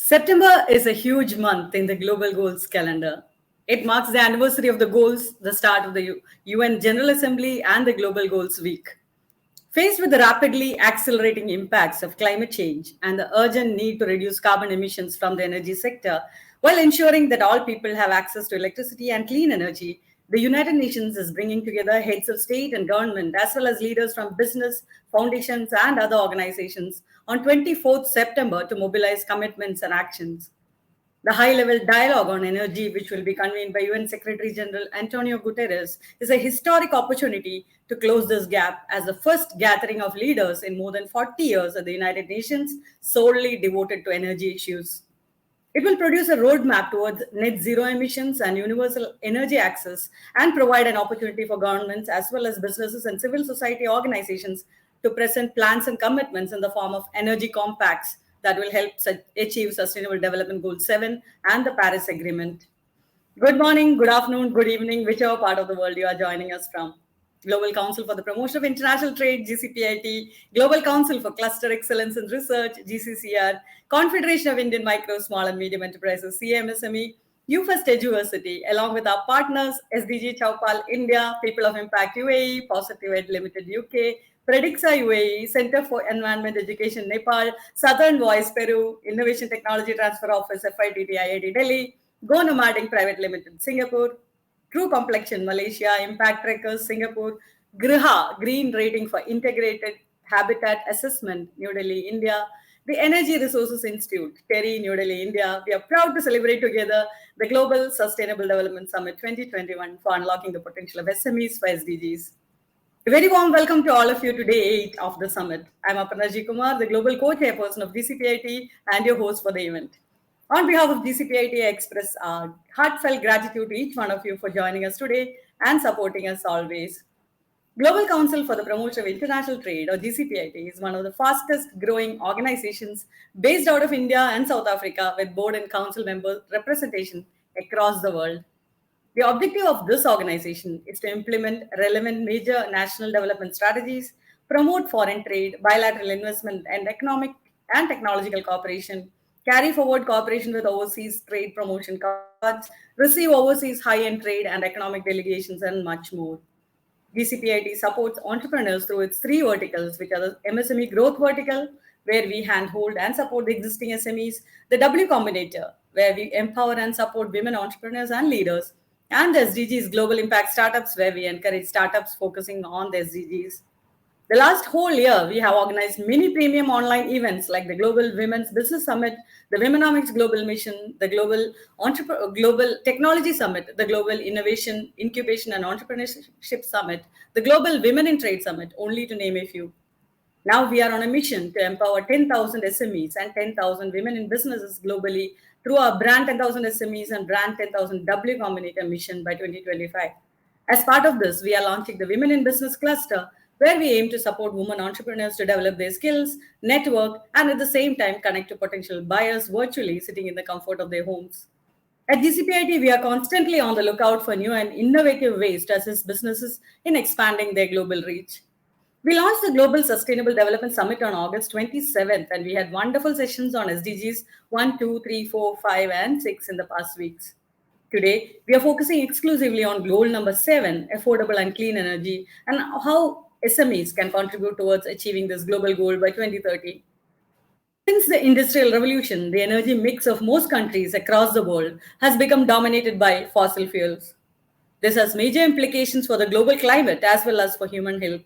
September is a huge month in the Global Goals calendar. It marks the anniversary of the goals, the start of the UN General Assembly, and the Global Goals Week. Faced with the rapidly accelerating impacts of climate change and the urgent need to reduce carbon emissions from the energy sector, while ensuring that all people have access to electricity and clean energy, the United Nations is bringing together heads of state and government, as well as leaders from business, foundations, and other organizations on 24th September to mobilize commitments and actions. The high-level dialogue on energy, which will be convened by UN Secretary General Antonio Guterres, is a historic opportunity to close this gap as the first gathering of leaders in more than 40 years at the United Nations solely devoted to energy issues. It will produce a roadmap towards net zero emissions and universal energy access and provide an opportunity for governments as well as businesses and civil society organizations to present plans and commitments in the form of energy compacts that will help achieve Sustainable Development Goal 7 and the Paris Agreement. Good morning, good afternoon, good evening, whichever part of the world you are joining us from. Global Council for the Promotion of International Trade, GCPIT, Global Council for Cluster Excellence in Research, GCCR, Confederation of Indian Micro, Small and Medium Enterprises, CMSME, UFirst Eduversity, along with our partners, SDG Chaupal India, People of Impact UAE, Positive Ed Limited UK, Predixa UAE, Center for Environment Education Nepal, Southern Voice Peru, Innovation Technology Transfer Office FITT IIT Delhi, Go Nomading Private Limited Singapore, True Complexion Malaysia, Impact Trackers Singapore, Griha Green Rating for Integrated Habitat Assessment New Delhi India, the Energy Resources Institute, TERI New Delhi India. We are proud to celebrate together the Global Sustainable Development Summit 2021 for unlocking the potential of SMEs for SDGs. A very warm welcome to all of you to day 8 of the summit. I'm Aparna Kumar, the Global Co-Chairperson of GCPIT and your host for the event. On behalf of GCPIT, I express our heartfelt gratitude to each one of you for joining us today and supporting us always. Global Council for the Promotion of International Trade, or GCPIT, is one of the fastest growing organizations based out of India and South Africa with board and council member representation across the world. The objective of this organization is to implement relevant major national development strategies, promote foreign trade, bilateral investment, and economic and technological cooperation, carry forward cooperation with overseas trade promotion cards, receive overseas high-end trade and economic delegations, and much more. GCPIT supports entrepreneurs through its 3 verticals, which are the MSME growth vertical, where we handhold and support the existing SMEs, the W Combinator, where we empower and support women entrepreneurs and leaders, and the SDGs Global Impact Startups, where we encourage startups focusing on the SDGs. The last whole year, we have organized many premium online events like the Global Women's Business Summit, the Womenomics Global Mission, the Global Technology Summit, the Global Innovation, Incubation and Entrepreneurship Summit, the Global Women in Trade Summit, only to name a few. Now we are on a mission to empower 10,000 SMEs and 10,000 women in businesses globally through our Brand 10,000 SMEs and Brand 10,000 W Combinator mission by 2025. As part of this, we are launching the Women in Business Cluster, where we aim to support women entrepreneurs to develop their skills, network, and at the same time connect to potential buyers virtually sitting in the comfort of their homes. At GCPIT, we are constantly on the lookout for new and innovative ways to assist businesses in expanding their global reach. We launched the Global Sustainable Development Summit on August 27th, and we had wonderful sessions on SDGs 1, 2, 3, 4, 5, and 6 in the past weeks. Today, we are focusing exclusively on goal number 7, affordable and clean energy, and how SMEs can contribute towards achieving this global goal by 2030. Since the Industrial Revolution, the energy mix of most countries across the world has become dominated by fossil fuels. This has major implications for the global climate as well as for human health.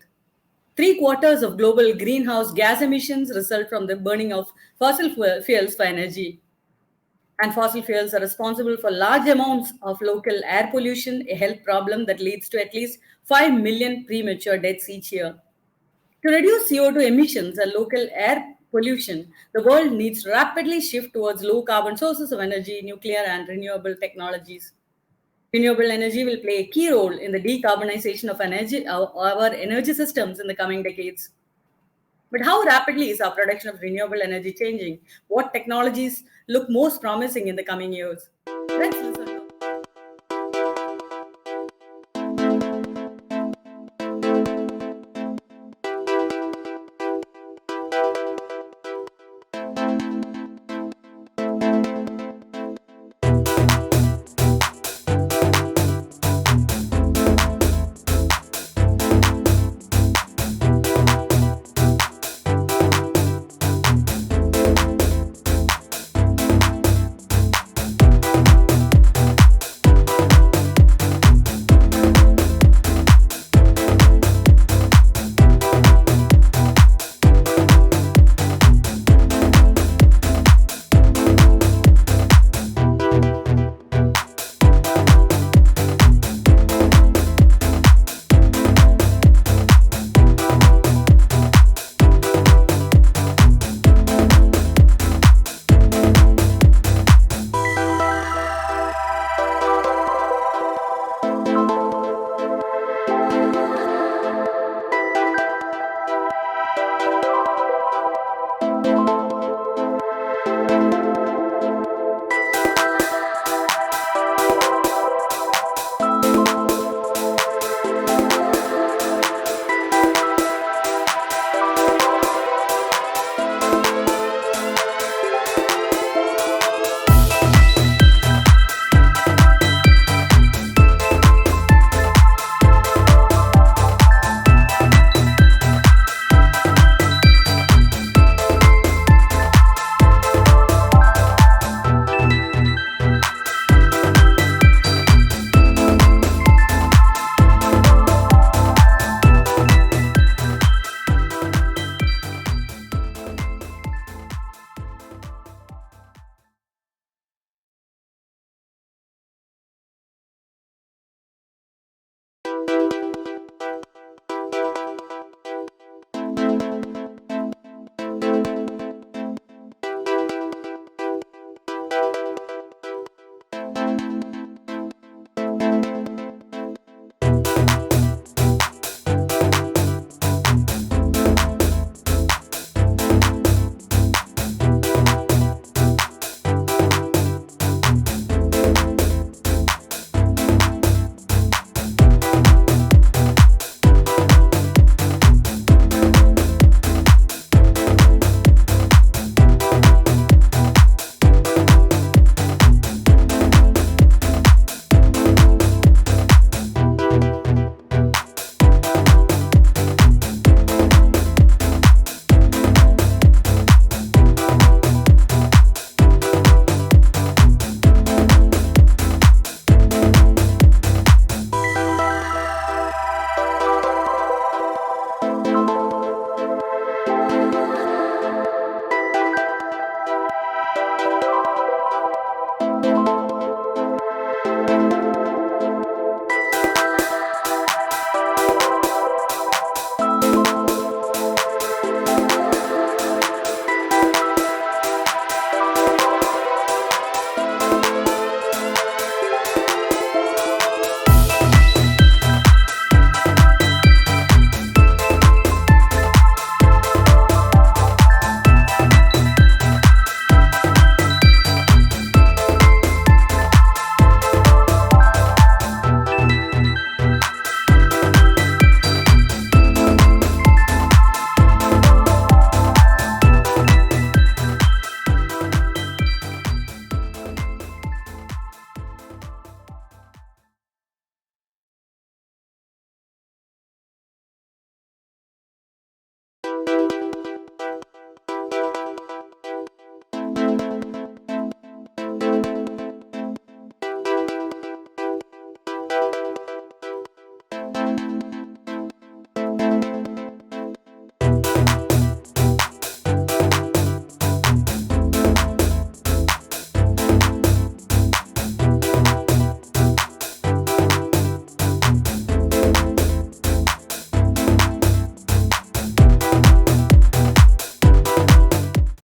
3/4 of global greenhouse gas emissions result from the burning of fossil fuels for energy. And fossil fuels are responsible for large amounts of local air pollution, a health problem that leads to at least 5 million premature deaths each year. To reduce CO2 emissions and local air pollution, the world needs to rapidly shift towards low carbon sources of energy, nuclear and renewable technologies. Renewable energy will play a key role in the decarbonization of our energy systems in the coming decades. But how rapidly is our production of renewable energy changing? What technologies look most promising in the coming years? Let's listen.